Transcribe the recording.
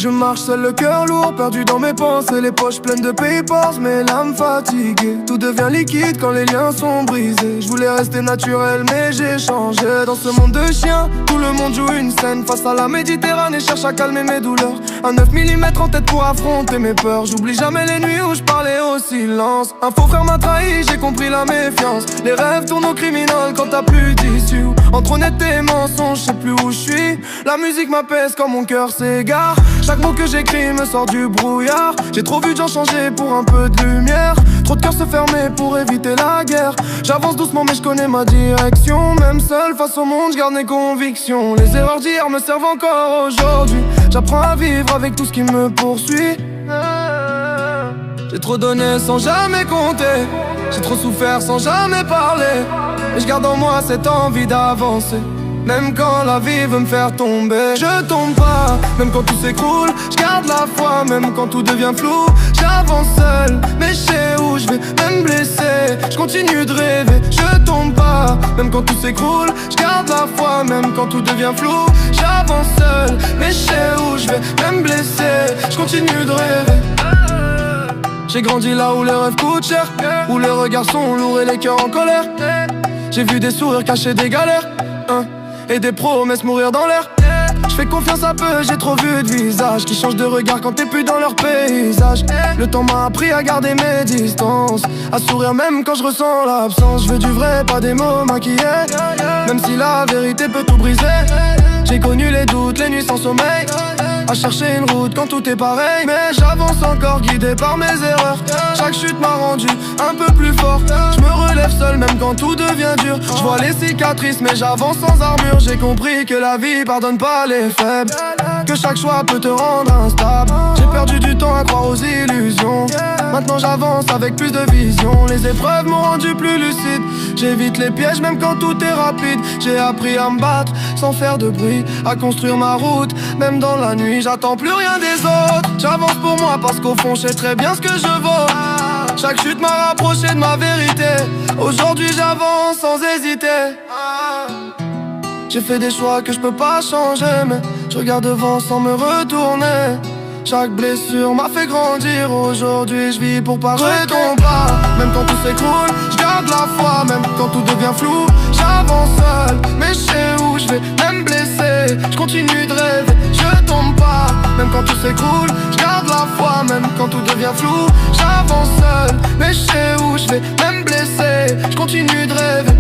je marche seul, le cœur lourd, perdu dans mes pensées, les poches pleines de papers, mes l'âme fatiguée. Tout devient liquide quand les liens sont brisés. Je voulais rester naturel mais j'ai changé. Dans ce monde de chiens, tout le monde joue une scène. Face à la Méditerranée, cherche à calmer mes douleurs. Un 9 mm en tête pour affronter mes peurs. J'oublie jamais les nuits où je parlais au silence. Un faux frère m'a trahi, j'ai compris la méfiance. Les rêves tournent au criminel quand t'as plus d'issue. Entre honnêteté et mensonge, je sais plus où je suis. La musique m'apaise quand mon cœur s'égare. Chaque mot que j'écris me sort du brouillard. J'ai trop vu de gens changer pour un peu de lumière. Trop de cœurs se fermer pour éviter la guerre. J'avance doucement mais je connais ma direction. Même seul face au monde, je garde mes convictions. Les erreurs d'hier me servent encore aujourd'hui. J'apprends à vivre avec tout ce qui me poursuit. J'ai trop donné sans jamais compter. J'ai trop souffert sans jamais parler. Et je garde en moi cette envie d'avancer. Même quand la vie veut me faire tomber, je tombe pas. Même quand tout s'écroule, je garde la foi. Même quand tout devient flou, j'avance seul. Mais je sais où je vais, même blessé, je continue de rêver. Je tombe pas. Même quand tout s'écroule, je garde la foi. Même quand tout devient flou, j'avance seul. Mais je sais où je vais, même blessé, je continue de rêver. J'ai grandi là où les rêves coûtent cher, où les regards sont lourds et les cœurs en colère. J'ai vu des sourires cacher des galères, et des promesses mourir dans l'air. Je fais confiance à peu, j'ai trop vu de visages qui changent de regard quand t'es plus dans leur paysage. Le temps m'a appris à garder mes distances, à sourire même quand je ressens l'absence. Je veux du vrai, pas des mots maquillés, même si la vérité peut tout briser. J'ai connu les doutes, les nuits sans sommeil, à chercher une route quand tout est pareil. Mais j'avance encore guidé par mes erreurs. Chaque chute m'a rendu un peu plus fort. Je me relève seul même quand tout devient dur. Je vois les cicatrices mais j'avance sans armure. J'ai compris que la vie pardonne pas les faibles, que chaque choix peut te rendre instable. J'ai perdu du temps à croire aux illusions. Maintenant j'avance avec plus de vision. Les épreuves m'ont rendu plus lucide. J'évite les pièges même quand tout est rapide. J'ai appris à me battre sans faire de bruit, à construire ma route même dans la nuit. J'attends plus rien des autres. J'avance pour moi parce qu'au fond je sais très bien ce que je vaux. Chaque chute m'a rapproché de ma vérité. Aujourd'hui j'avance sans hésiter. J'ai fait des choix que je peux pas changer, mais je regarde devant sans me retourner. Chaque blessure m'a fait grandir. Aujourd'hui je vis pour pas retomber pas. Même quand tout s'écroule, je garde la foi. Même quand tout devient flou, j'avance seul. Mais je sais où je vais, même blessé, je continue de rêver. Je tombe pas. Même quand tout s'écroule, je garde la foi. Même quand tout devient flou, j'avance seul. Mais je sais où je vais, même blessé, je continue de rêver.